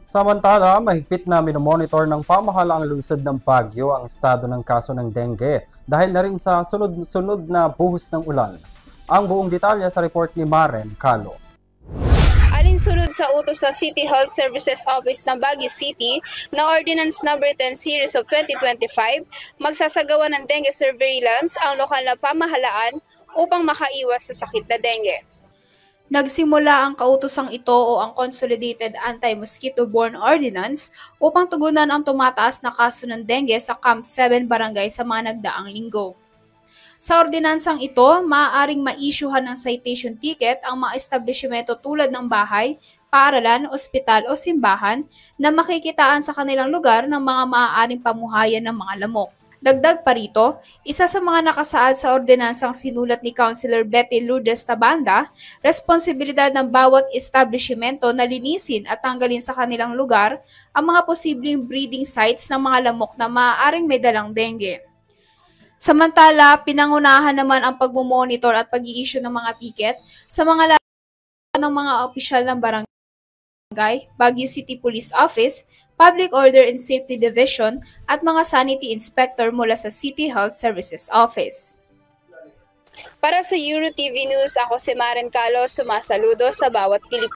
Samantala, mahigpit na minomonitor ng pamahalaang lungsod ng Baguio ang estado ng kaso ng dengue dahil na rin sa sunod-sunod na buhos ng ulan. Ang buong detalye sa report ni Maren Calo. Alinsunod sa utos ng City Health Services Office ng Baguio City na Ordinance No. 10 Series of 2025, magsasagawa ng dengue surveillance ang lokal na pamahalaan upang makaiwas sa sakit na dengue. Nagsimula ang kautosang ito o ang Consolidated Anti-Mosquito-Borne Ordinance upang tugunan ang tumataas na kaso ng dengue sa Camp 7 Barangay sa mga nagdaang linggo. Sa ordinansang ito, maaaring ma-issuehan ng citation ticket ang mga establishmento tulad ng bahay, paaralan, ospital o simbahan na makikitaan sa kanilang lugar ng mga maaaring pamuhayan ng mga lamok. Dagdag pa rito, isa sa mga nakasaad sa ordinansang sinulat ni Councilor Betty Lourdes Tabanda, responsibilidad ng bawat establishmento na linisin at tanggalin sa kanilang lugar ang mga posibleng breeding sites ng mga lamok na maaaring may dalang dengue. Samantala, pinangunahan naman ang pagmumonitor at pag-i-issue ng mga ticket sa mga ng mga opisyal ng barangay, Baguio City Police Office, Public Order and Safety Division at mga sanity inspector mula sa City Health Services Office. Para sa EuroTV News, ako si Maren Calo, sumasaludo sa bawat Pilipino.